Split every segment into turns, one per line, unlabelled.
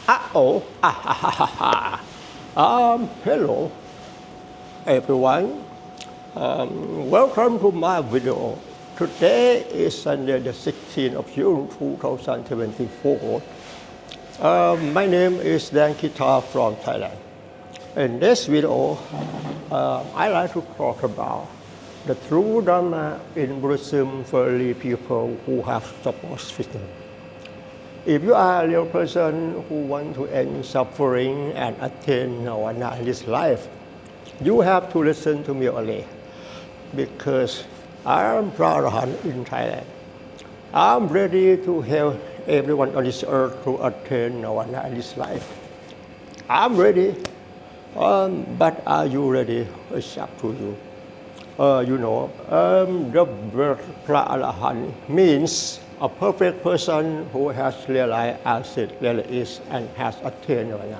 Oh, hello, everyone. Welcome to my video. Today is Sunday, the 16th of June, 2024. My name is Dan Kita from Thailand. In this video, I like to talk about the true Dharma in Buddhism for the people who have support system. If you are a real person who want to end suffering and attain nirvana in this life, you have to listen to me only, because I am Ara-hant in Thailand. I'm ready to help everyone on this earth to attain nirvana in this life. I'm ready, but are you ready? It's up to you. The word Ara-hant means a perfect person who has realized as it really is and has attained nirvana.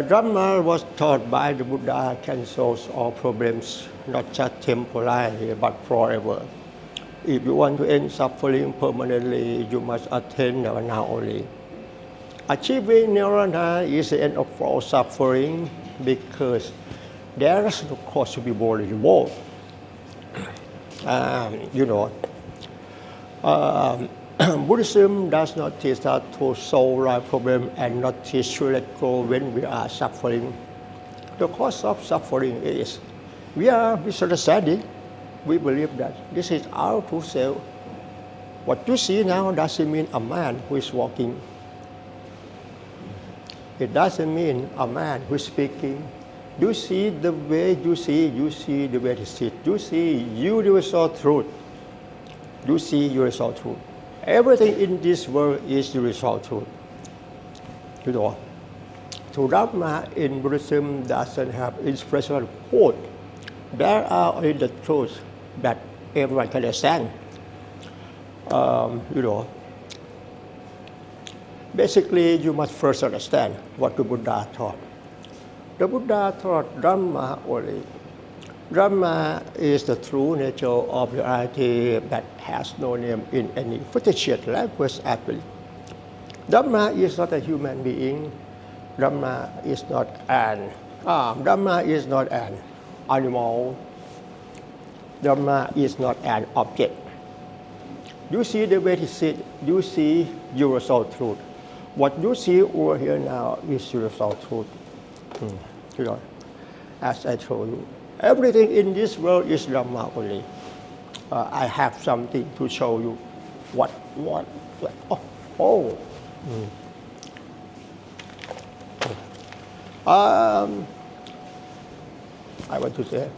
Dharma was taught by the Buddha can solve all problems, not just temporarily but forever. If you want to end suffering permanently, you must attain nirvana only. Achieving nirvana is the end of all suffering because there is no cause to be born anymore. Buddhism does not teach us to solve life problem and not teach to let go when we are suffering. The cause of suffering is we are misunderstanding. We believe that this is our true self. What you see now doesn't mean a man who is walking. It doesn't mean a man who is speaking. You see the way you see the way he sits. You see universal truth. You see universal truth. Everything in this world is universal truth. So Dharma in Buddhism doesn't have inspirational quote. There are only the truths that everyone can understand. Basically, you must first understand what the Buddha taught. The Buddha taught Dharma only. Dharma is the true nature of reality that has no name in any fictional language actually. Dharma is not a human being. Dharma is not an animal. Dharma is not an object. You see the way he sits, you see universal truth. What you see over here now is universal truth. As I told you, everything in this world is Dharma only. I have something to show you. I want to say,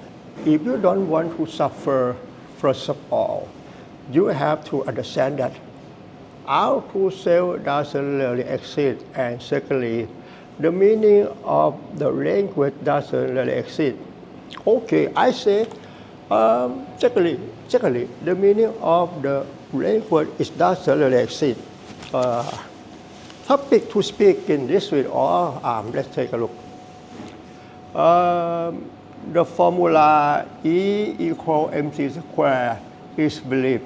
if you don't want to suffer, first of all, you have to understand that our true self doesn't really exist, and secondly, the meaning of the language doesn't really exist. Okay, I say, secondly, the meaning of the language doesn't really exist. Topic to speak in this with all, let's take a look. The formula E equal mc2 is believed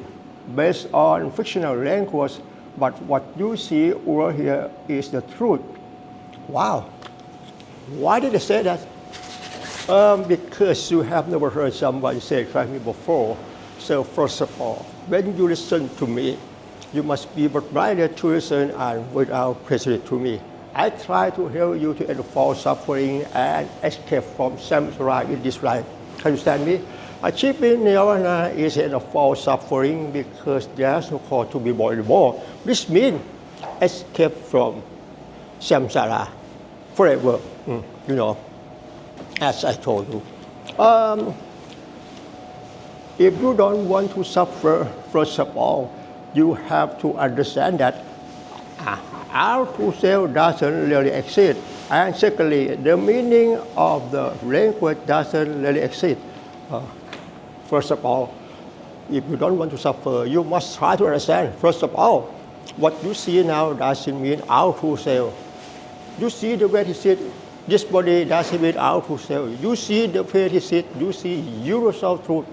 based on fictional language, but what you see over here is the truth. Wow, why did I say that? Because you have never heard someone say it like me before. So first of all, when you listen to me, you must be provided to listen and without prejudice to me. I try to help you to end false suffering and escape from samsara in this life. Can you understand me? Achieving nirvana is the end of false suffering because there's no cause to be born anymore. This means escape from samsara forever. As I told you. If you don't want to suffer, first of all, you have to understand that our true self doesn't really exist. And secondly, the meaning of the language doesn't really exist. First of all, if you don't want to suffer, you must try to understand, first of all, what you see now doesn't mean our true self. You see the way he sits, this body doesn't mean our true self. You see the way he sits, you see universal truth.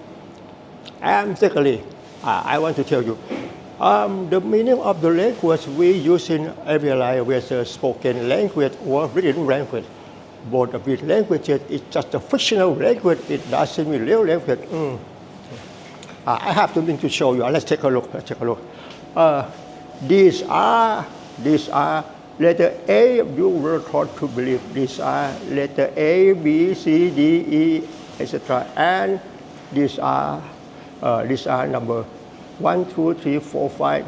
And secondly, I want to tell you, The meaning of the language we use in every life, whether spoken language or written language, both of these languages is just a fictional language. It doesn't mean real language. I have something to show you. Let's take a look. Let's take a look. These are letter A. You were taught to believe these are letter A, B, C, D, E, etc. And these are number 1, 2, 3, 4, 5.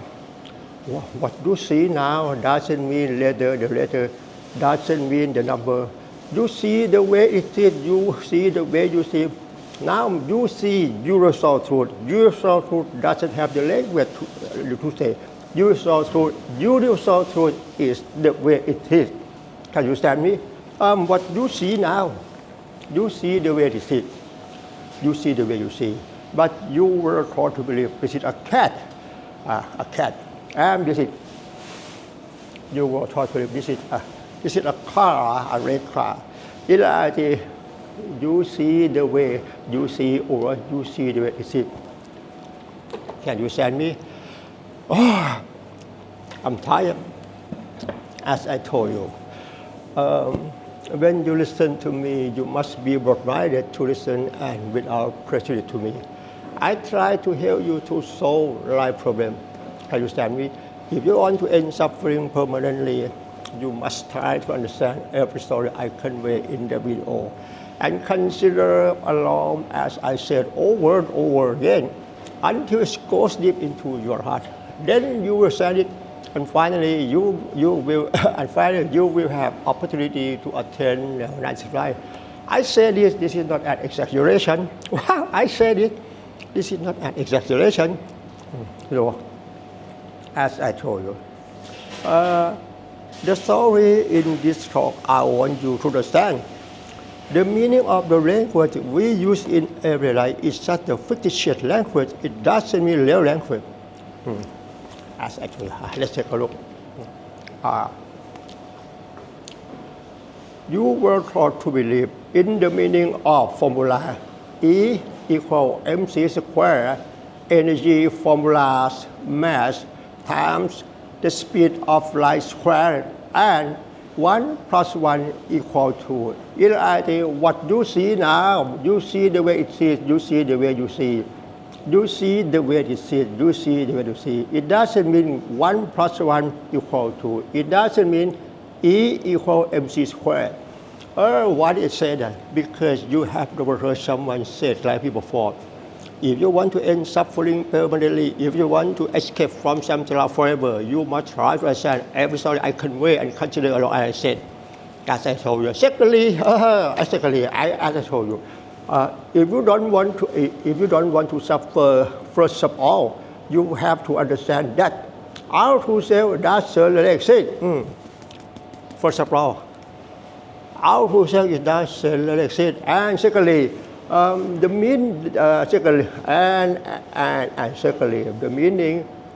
What you see now doesn't mean letter. The letter doesn't mean the number. You see the way it is. You see the way you see. Now you see universal truth. Universal truth doesn't have the language to say. Universal truth is the way it is. Can you understand me? What you see now, you see the way it is. You see the way you see. But you were taught to believe this is a cat, and this is. You were taught to believe this is a car, a red car. In reality, you see the way you see, or you see the way it is. Can you understand me? Oh, I'm tired. As I told you, when you listen to me, you must be broad-minded to listen and without prejudice to me. I try to help you to solve life problem. Can you understand me? If you want to end suffering permanently, you must try to understand every story I convey in the video and consider along as I said over and over again until it goes deep into your heart. Then you will understand it, and finally you will have opportunity to attain nice life. I say this is not an exaggeration. I said it. This is not an exaggeration. As I told you. The story in this talk, I want you to understand. The meaning of the language we use in everyday life is just a fictitious language. It doesn't mean real language. As actually, let's take a look. You were taught to believe in the meaning of formula E equal mc squared, energy formulas, mass times the speed of light squared, and 1 plus 1 equal to. In reality, what you see now, you see the way it is, you see the way you see. You see the way it is, you see the way you see. It doesn't mean 1 plus 1 equal to. It doesn't mean E equal mc squared. Why did it say that? Because you have never heard someone say it like people before. If you want to end suffering permanently, if you want to escape from something forever, you must try to understand every story I convey and consider along as I said. As I told you. Secondly, as I told you, if you don't want to suffer, first of all, you have to understand that our true self doesn't exist. First of all, our true self doesn't exist. And secondly, the meaning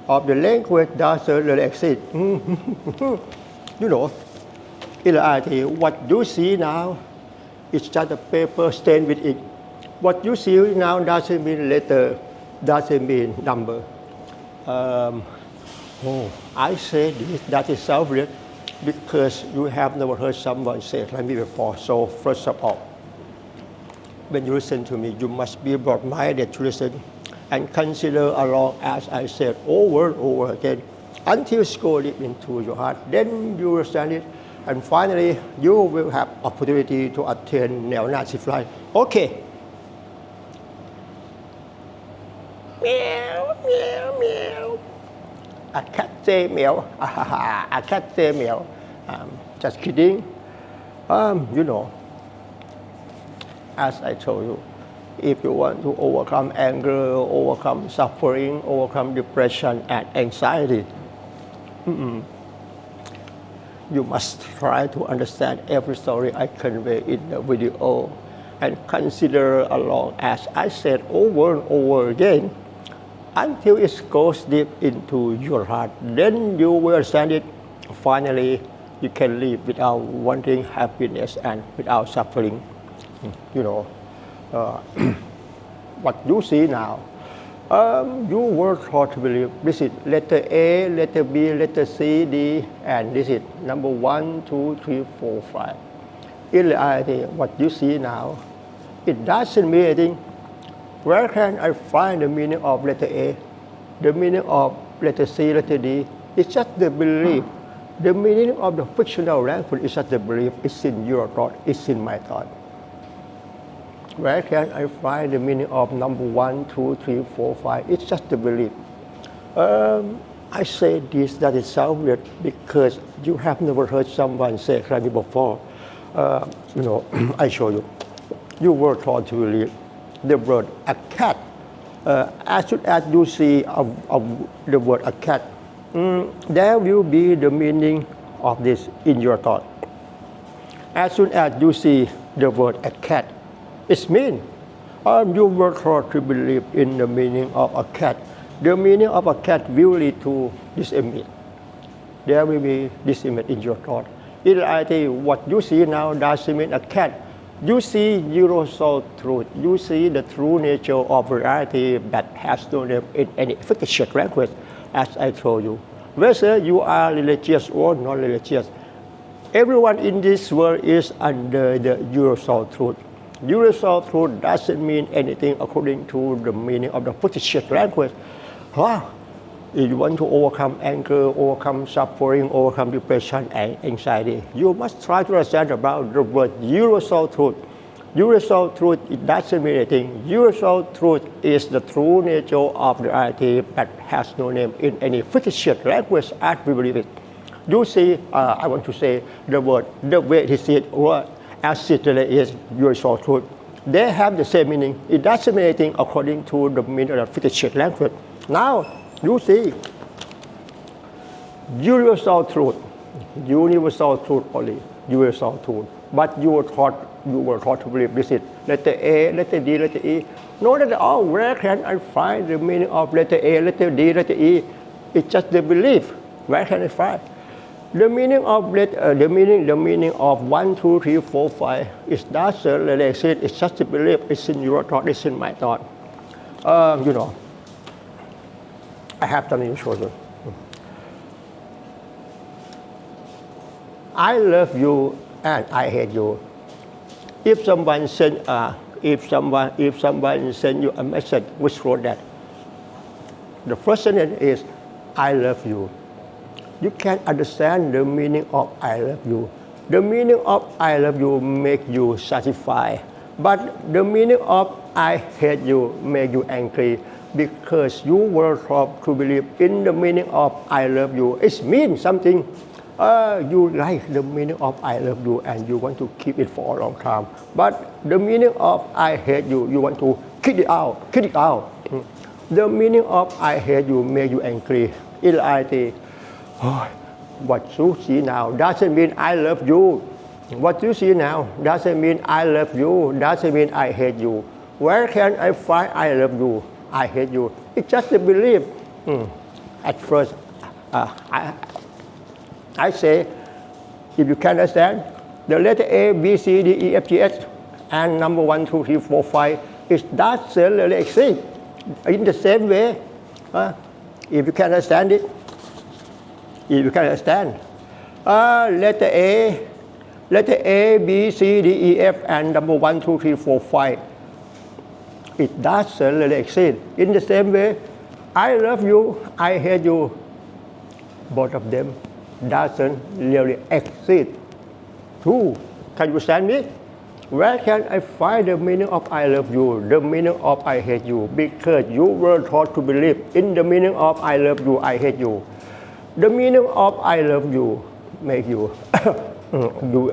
of the language doesn't exist. You know, in reality, what you see now is just a paper stained with ink. What you see now doesn't mean letter, doesn't mean number. I say this, that is self-real because you have never heard someone say it like me before. So first of all, when you listen to me, you must be broad-minded to listen and consider along as I said over and over again until it goes deep into your heart. Then you will understand it, and finally you will have opportunity to attain nice life. Okay. Meow, meow, meow. A cat say meow. A cat say meow. Just kidding. You know, as I told you, if you want to overcome anger, overcome suffering, overcome depression and anxiety, you must try to understand every story I convey in the video and consider along as I said over and over again until it goes deep into your heart. Then you will understand it. Finally, you can live without wanting happiness and without suffering. You know, what you see now, You were taught to believe this is letter A, letter B, letter C, D, and this is number 1, 2, 3, 4, 5. In reality, what you see now, it doesn't mean anything. Where can I find the meaning of letter A, the meaning of letter C, letter D? It's just the belief. The meaning of the fictional language is just the belief. It's in your thought. It's in my thought. Where can I find the meaning of number 1, 2, 3, 4, 5? It's just the belief. I say this that it sounds weird because you have never heard someone say like before. I show you. You were taught to believe the word a cat. As soon as you see the word a cat, there will be the meaning of this in your thought. As soon as you see the word a cat, it means you were taught to believe in the meaning of a cat. The meaning of a cat will lead to this image. There will be this image in your thought. In reality, what you see now doesn't mean a cat. You see universal truth. You see the true nature of reality that has no name in any fictional language, as I told you. Whether you are religious or non-religious, everyone in this world is under the universal truth. Universal truth doesn't mean anything according to the meaning of the fictional language. If you want to overcome anger, overcome suffering, overcome depression and anxiety, you must try to understand about the word universal truth. Universal truth, it doesn't mean anything. Universal truth is the true nature of reality that has no name in any fictional language as we believe it. You see, I want to say the word, the way it is said, or as it really is universal truth. They have the same meaning. It doesn't mean anything according to the meaning of the fictional language. Now, you see, universal truth only, universal truth. But you were taught to believe this is letter A, letter D, letter E. Not at all. Where can I find the meaning of letter A, letter D, letter E? It's just the belief. Where can I find? The meaning of the meaning of 1, 2, 3, 4, 5 is doesn't really exist. It's just a belief. It's in your thought. It's in my thought. I have something to show you. I love you and I hate you. If someone send you a message which wrote that, the first sentence is I love you. You can understand the meaning of I love you. The meaning of I love you make you satisfied, but the meaning of I hate you make you angry. Because you were taught to believe in the meaning of I love you. It means something. You like the meaning of I love you and you want to keep it for a long time. But the meaning of I hate you, you want to kick it out. The meaning of I hate you make you angry. In reality, what you see now doesn't mean I love you. What you see now doesn't mean I love you, doesn't mean I hate you. Where can I find I love you? I hate you. It's just a belief. At first, I say, if you can understand, the letter A, B, C, D, E, F, G, H, and number 1, 2, 3, 4, 5, it doesn't really exist. In the same way, if you can understand it, letter A, B, C, D, E, F, and number 1, 2, 3, 4, 5. It doesn't really exist. In the same way, I love you, I hate you. Both of them doesn't really exist. Two, can you understand me? Where can I find the meaning of I love you, the meaning of I hate you? Because you were taught to believe in the meaning of I love you, I hate you. The meaning of I love you make you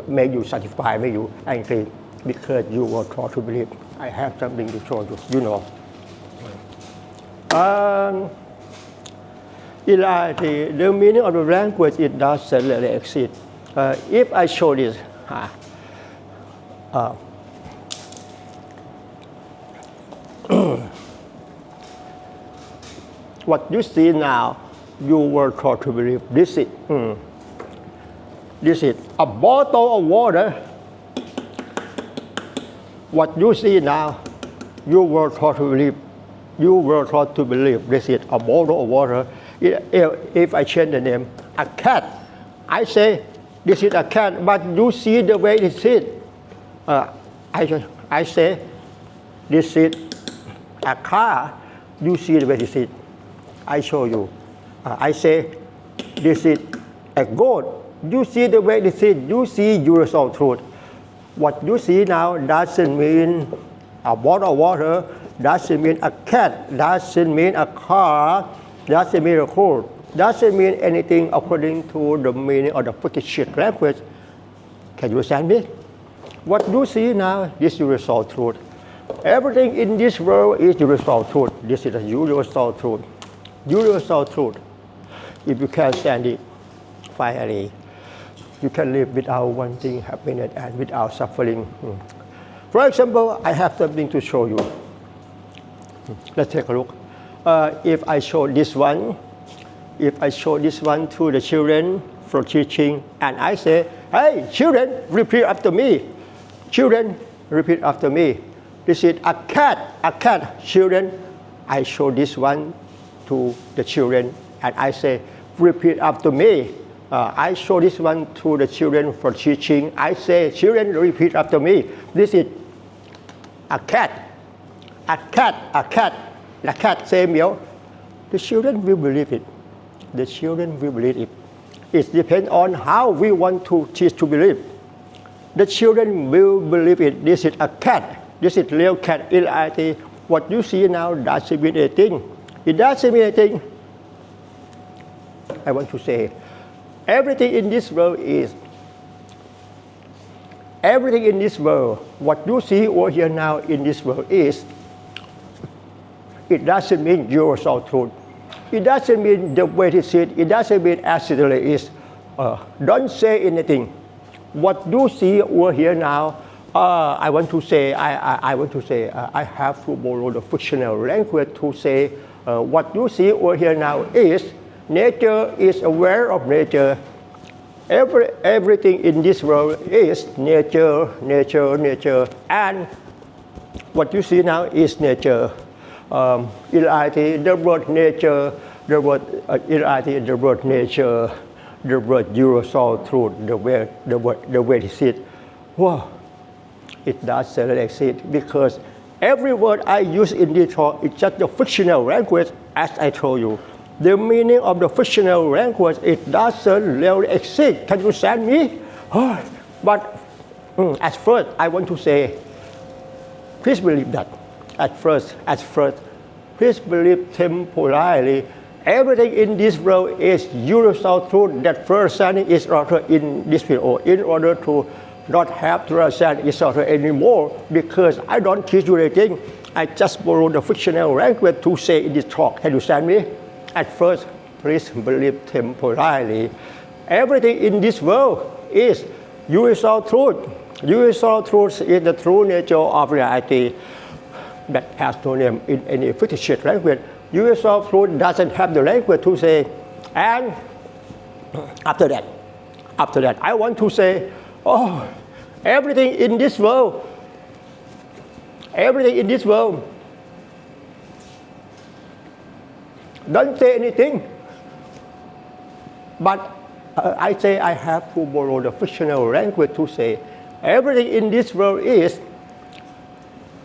make you satisfied, make you angry. Because you were taught to believe. I have something to show you, in reality, the meaning of the language, it doesn't really exist. If I show this, what you see now, you were taught to believe this is a bottle of water. What you see now, you were taught to believe you were taught to believe this is a bottle of water. If I change the name, a cat, I say this is a cat, but you see the way it is. I say this is a car, you see the way it is. I show you. I say this is a goat, you see the way it is. You see universal truth. What you see now doesn't mean a bottle of water, doesn't mean a cat, doesn't mean a car, doesn't mean a coat, doesn't mean anything according to the meaning of the fictional language. Can you understand me? What you see now is universal truth. Everything in this world is universal truth. This is a universal truth. Universal truth. If you can stand it, finally, you can live without wanting happiness and without suffering. For example, I have something to show you. Let's take a look. If I show this one to the children for teaching, and I say, hey, children, repeat after me. Children, repeat after me. This is a cat, children. I show this one to the children, and I say, repeat after me. I show this one to the children for teaching. I say, children, repeat after me. This is a cat. The cat say meow. The children will believe it. The children will believe it. It depends on how we want to teach to believe. The children will believe it. This is a cat. This is real cat. In reality, what you see now doesn't mean anything. It doesn't mean anything. I want to say, everything in this world, what you see over here now in this world is, it doesn't mean universal truth. It doesn't mean the way it is. It doesn't mean as it really is. Don't say anything. What you see over here now, I have to borrow the fictional language to say what you see over here now is nature is aware of nature. Everything in this world is nature, and what you see now is nature. In reality, the word nature, the word nature, the word universal truth, the way it is. Wow, it doesn't exist because every word I use in this talk is just the fictional language, as I told you. The meaning of the fictional language, it doesn't really exist. Can you understand me? But at first, I want to say, please believe that. At first, please believe temporarily. Everything in this world is universal truth. That first understanding is order in this video. In order to not have to understand each other anymore, because I don't teach you anything. I just borrow the fictional language to say in this talk. Can you understand me? At first, please believe temporarily. Everything in this world is universal truth. Universal truth is the true nature of reality that has no name in any fictitious language. Universal truth doesn't have the language to say. And after that, I want to say, everything in this world, don't say anything. But I say I have to borrow the fictional language to say, everything in this world is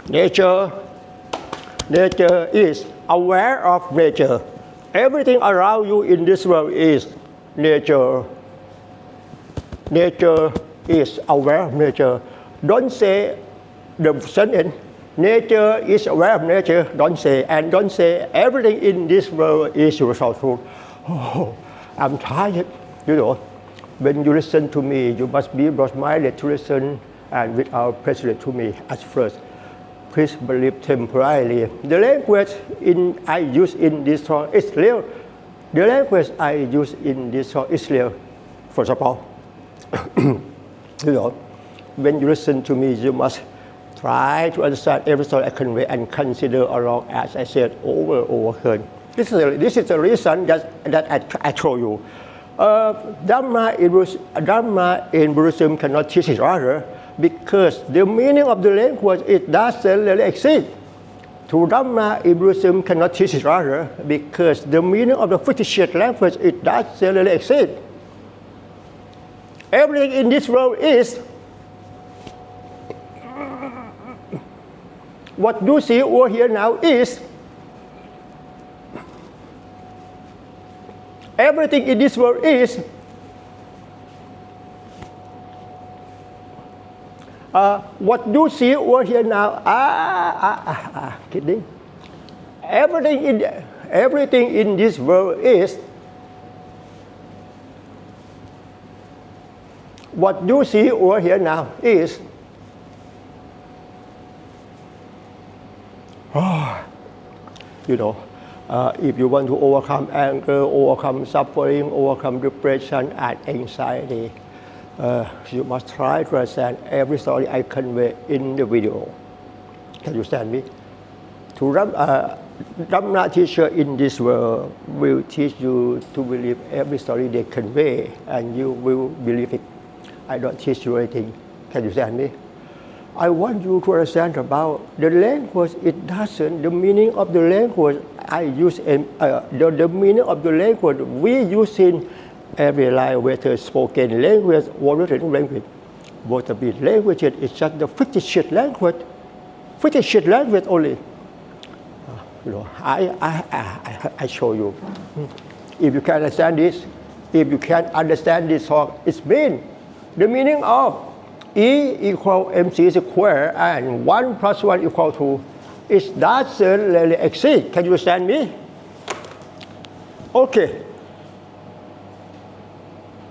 nature. Nature is aware of nature. Everything around you in this world is nature. Nature is aware of nature. Don't say the sentence, nature is aware of nature. Don't say, and don't say everything in this world is universal truth. I'm tired. When you listen to me, you must be broad-minded to listen and without prejudice to me at first. Please believe temporarily. The language I use in this talk is real. The language I use in this talk is real. First of all, when you listen to me, you must try to understand every thought I convey and consider along, as I said, over again. This is the reason that I told you. Dharma in Buddhism cannot teach each other because the meaning of the language, it doesn't really exist. Through Dhamma, Hinduism cannot teach each other because the meaning of the fictitious language it doesn't really exist. Everything in this world is what you see over here now is everything in this world is what you see over here now. Kidding. Everything in this world is what you see over here now is if you want to overcome anger, overcome suffering, overcome depression and anxiety, you must try to understand every story I convey in the video. Can you understand me? Dhamma teacher in this world will teach you to believe every story they convey, and you will believe it. I don't teach you anything. Can you understand me? I want you to understand about the language. It doesn't. The meaning of the language I use, the meaning of the language we use in every life, whether spoken language or written language. Both of these languages is just the fictitious language only. I show you. If you can understand this, song, it means the meaning of E equal mc square and 1 plus 1 equal 2. It doesn't really exist. Can you understand me? Okay.